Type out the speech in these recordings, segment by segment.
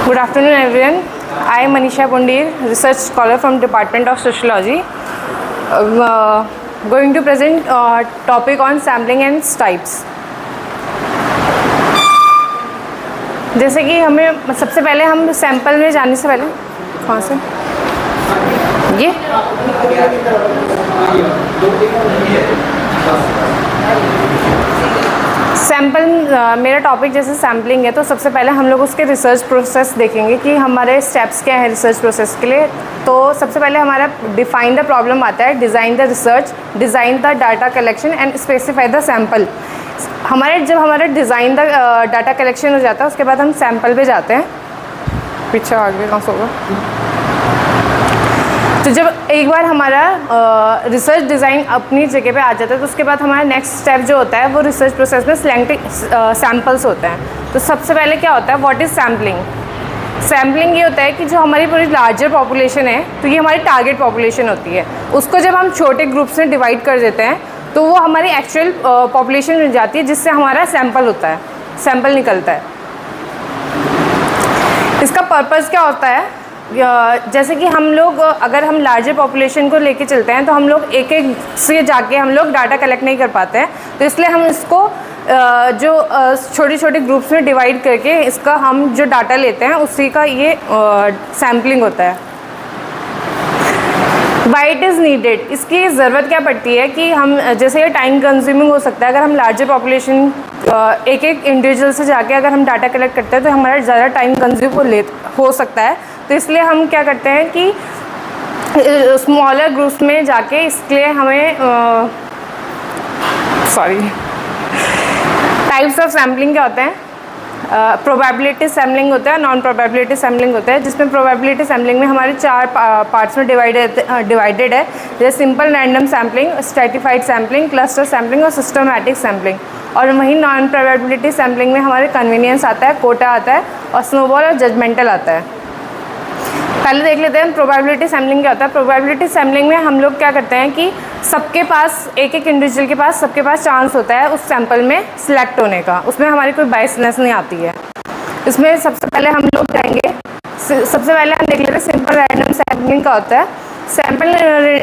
Good afternoon, everyone. I am Manisha Pundir, research scholar from Department of Sociology. Going to present topic on sampling and types. जैसे कि हमें सबसे पहले हम sample में जाने से पहले कौन से ये सैम्पल मेरा टॉपिक जैसे सैम्पलिंग है, तो सबसे पहले हम लोग उसके रिसर्च प्रोसेस देखेंगे कि हमारे स्टेप्स क्या है रिसर्च प्रोसेस के लिए। तो सबसे पहले हमारा डिफाइन द प्रॉब्लम आता है, design the research, design the data collection and specify the sample. जब हमारा डिज़ाइन द डाटा कलेक्शन हो जाता है, उसके बाद हम सैम्पल पे जाते हैं। पीछे आगे कहाँ से होगा। तो जब एक बार हमारा रिसर्च डिज़ाइन अपनी जगह पे आ जाता है, तो उसके बाद हमारा नेक्स्ट स्टेप जो होता है वो रिसर्च प्रोसेस में सिलेक्टिंग सैम्पल्स होते हैं। तो सबसे पहले क्या होता है, व्हाट इज़ सैम्पलिंग। सैम्पलिंग ये होता है कि जो हमारी पूरी लार्जर पॉपुलेशन है, तो ये हमारी टारगेट पॉपुलेशन होती है, उसको जब हम छोटे ग्रुप्स में डिवाइड कर देते हैं तो वो हमारी एक्चुअल पॉपुलेशन बन जाती है, जिससे हमारा सैम्पल होता है, सैम्पल निकलता है। इसका पर्पज़ क्या होता है, जैसे कि हम लोग अगर हम लार्जर पॉपुलेशन को लेके चलते हैं तो हम लोग एक एक से जाके हम लोग डाटा कलेक्ट नहीं कर पाते हैं, तो इसलिए हम इसको जो छोटे छोटे ग्रुप्स में डिवाइड करके इसका हम जो डाटा लेते हैं उसी का ये सैम्पलिंग होता है। वाई इट इज़ नीडेड, इसकी ज़रूरत क्या पड़ती है कि हम जैसे ये टाइम कंज्यूमिंग हो सकता है। अगर हम लार्जर पॉपुलेशन एक एक इंडिविजुअल से जाके अगर हम डाटा कलेक्ट करते हैं तो हमारा ज़्यादा टाइम कंज्यूम हो सकता है, तो इसलिए हम क्या करते हैं कि स्मॉलर ग्रुप्स में जाके इसके लिए हमें टाइप्स ऑफ सैम्पलिंग क्या होते हैं, प्रोबेबिलिटी सैम्पलिंग होता है, नॉन प्रोबेबिलिटी सैम्पलिंग होता है। जिसमें प्रोबेबिलिटी सैम्पलिंग में हमारे चार पार्ट्स में डिवाइडेड है, जैसे simple random sampling, stratified sampling, cluster sampling और सिस्टमैटिक सैम्पलिंग। और वहीं नॉन प्रोबेबिलिटी सैम्पलिंग में हमारे कन्वीनियंस आता है, कोटा आता है और स्नोबॉल और जजमेंटल आता है। पहले देख लेते हैं प्रोबेबिलिटी सैम्पलिंग क्या होता है। प्रोबेबिलिटी सैम्पलिंग में हम लोग क्या करते हैं कि सबके पास एक एक इंडिविजुअल के पास सबके पास चांस होता है उस सैंपल में सिलेक्ट होने का, उसमें हमारी कोई बायसनेस नहीं आती है। इसमें सबसे पहले हम लोग जाएंगे, सबसे पहले हम देख लेते हैं सिंपल रैंडम सैम्पलिंग का होता है। सैंपल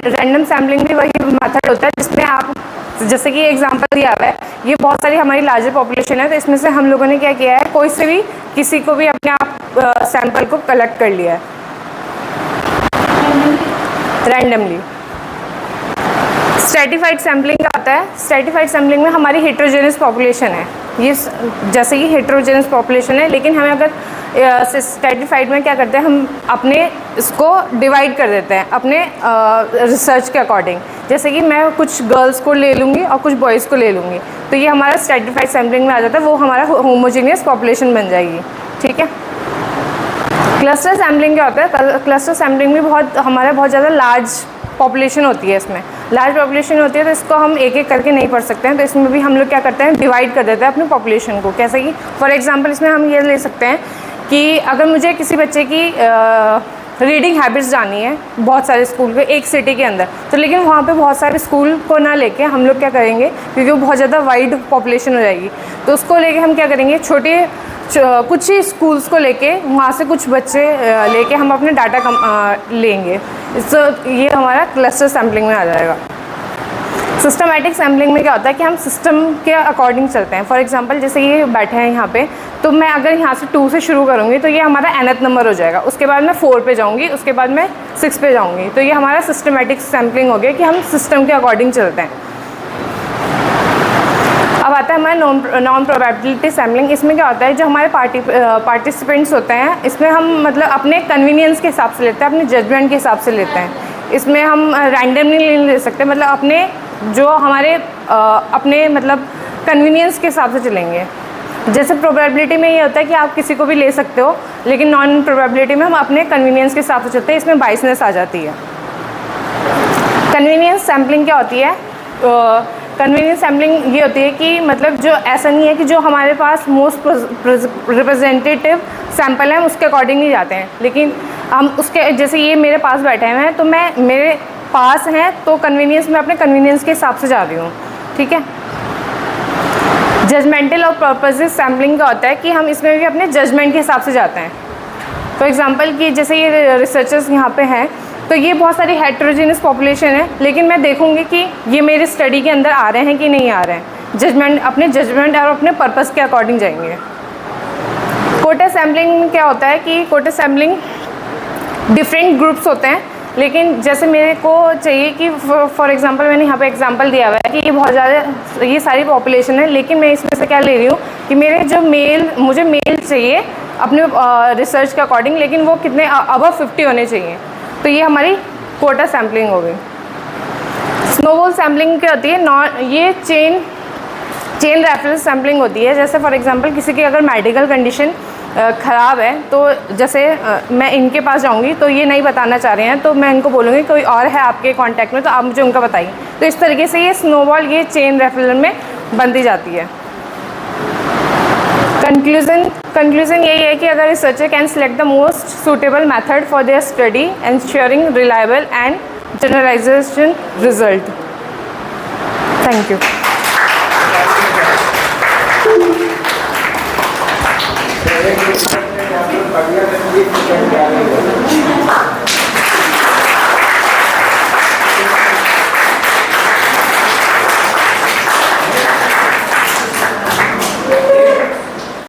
रैंडम सैम्पलिंग भी वही मेथड होता है जिसमें आप, जैसे कि एग्जांपल दिया हुआ है, ये बहुत सारी हमारी लार्जर पॉपुलेशन है, तो इसमें से हम लोगों ने क्या किया है, कोई से भी किसी को भी अपने आप सैंपल को कलेक्ट कर लिया है रैंडमली। स्ट्रैटिफाइड सैम्पलिंग का होता है। स्ट्रैटिफाइड सैम्पलिंग में हमारी हेट्रोजेनस पॉपुलेशन है, ये जैसे कि हेट्रोजेनस पॉपुलेशन है, लेकिन हमें अगर स्ट्रैटिफाइड में क्या करते हैं, हम अपने इसको डिवाइड कर देते हैं अपने रिसर्च के अकॉर्डिंग। जैसे कि मैं कुछ गर्ल्स को ले लूँगी और कुछ बॉयज़ को ले लूँगी, तो ये हमारा स्ट्रैटिफाइड सैम्पलिंग में आ जाता है, वो हमारा होमोजीनियस पॉपुलेशन बन जाएगी। ठीक है। क्लस्टर सैम्पलिंग क्या होता है, क्लस्टर सैम्पलिंग में हमारा बहुत ज़्यादा लार्ज पॉपुलेशन होती है। इसमें लार्ज पॉपुलेशन होती है, तो इसको हम एक एक करके नहीं पढ़ सकते हैं, तो इसमें भी हम लोग क्या करते हैं, डिवाइड कर देते हैं अपनी पॉपुलेशन को। कैसे कि फॉर एग्जांपल इसमें हम ये ले सकते हैं कि अगर मुझे किसी बच्चे की रीडिंग हैबिट्स जाननी है बहुत सारे स्कूल के एक सिटी के अंदर, तो लेकिन वहाँ पे बहुत सारे स्कूल को ना लेके हम लोग क्या करेंगे, क्योंकि वो बहुत ज़्यादा वाइड पॉपुलेशन हो जाएगी, तो उसको लेके हम क्या करेंगे, कुछ ही स्कूल्स को लेके वहाँ से कुछ बच्चे लेके हम अपने डाटा लेंगे। ये हमारा क्लस्टर सैम्पलिंग में आ जाएगा। सिस्टमैटिक सैम्पलिंग में क्या होता है कि हम सिस्टम के अकॉर्डिंग चलते हैं। फॉर एग्जांपल जैसे ये बैठे हैं यहाँ पे, तो मैं अगर यहाँ से 2 से शुरू करूँगी तो ये हमारा nth नंबर हो जाएगा, उसके बाद मैं 4 पे जाऊँगी, उसके बाद मैं 6 पे जाऊँगी, तो ये हमारा सिस्टमैटिक सैम्पलिंग हो गया कि हम सिस्टम के अकॉर्डिंग चलते हैं। अब आता है हमारा नॉन प्रोबेबिलिटी सैम्पलिंग। इसमें क्या होता है, जो हमारे पार्टिसिपेंट्स होते हैं, इसमें हम मतलब अपने कन्वीनियंस के हिसाब से लेते हैं, अपने जजमेंट के हिसाब से लेते हैं। इसमें हम रैंडमली नहीं ले सकते, मतलब अपने जो हमारे अपने मतलब कन्वीनियंस के हिसाब से चलेंगे। जैसे प्रोबेबिलिटी में ये होता है कि आप किसी को भी ले सकते हो, लेकिन नॉन प्रोबेबिलिटी में हम अपने कन्वीनियंस के हिसाब से चलते हैं, इसमें बायसनेस आ जाती है। कन्वीनियंस सैम्पलिंग क्या होती है, कन्वीनियंस सैम्पलिंग ये होती है कि मतलब जो ऐसा नहीं है कि जो हमारे पास मोस्ट रिप्रेजेंटेटिव सैम्पल है उसके अकॉर्डिंग नहीं जाते हैं, लेकिन हम उसके, जैसे ये मेरे पास बैठे हुए हैं, तो मैं मेरे पास हैं तो कन्वीनियंस में अपने कन्वीनियंस के हिसाब से जा रही हूँ। ठीक है। जजमेंटल और पर्पसेस सैम्पलिंग का होता है कि हम इसमें भी अपने जजमेंट के हिसाब से जाते हैं। फॉर एग्जांपल कि जैसे ये रिसर्चर्स यहाँ पे हैं, तो ये बहुत सारी हेट्रोजीनियस पॉपुलेशन है, लेकिन मैं देखूँगी कि ये मेरी स्टडी के अंदर आ रहे हैं कि नहीं आ रहे हैं। जजमेंट, अपने जजमेंट और अपने पर्पस के अकॉर्डिंग जाएंगे। कोटा सैम्पलिंग क्या होता है कि कोटा सैम्पलिंग डिफरेंट ग्रुप्स होते हैं, लेकिन जैसे मेरे को चाहिए कि फॉर एग्जांपल मैंने यहाँ पे एग्जांपल दिया हुआ है कि ये बहुत ज़्यादा, ये सारी पॉपुलेशन है, लेकिन मैं इसमें से क्या ले रही हूँ कि मेरे जो मुझे मेल चाहिए अपने रिसर्च के अकॉर्डिंग, लेकिन वो कितने अबव 50 होने चाहिए। तो ये हमारी कोटा सैम्पलिंग हो गई। स्नोबॉल सैम्पलिंग क्या होती है? ये चेन रेफरेंस सैम्पलिंग होती है। जैसे फॉर एग्जांपल किसी की अगर मेडिकल कंडीशन ख़राब है, तो जैसे मैं इनके पास जाऊंगी तो ये नहीं बताना चाह रहे हैं, तो मैं इनको बोलूँगी कोई और है आपके कांटेक्ट में, तो आप मुझे उनका बताइए। तो इस तरीके से ये स्नोबॉल, ये चेन रेफरल में बनती जाती है। कंक्लूजन यही है कि अगर researcher can select the most suitable method for their study ensuring reliable and generalisation result. Thank you. बढ़िया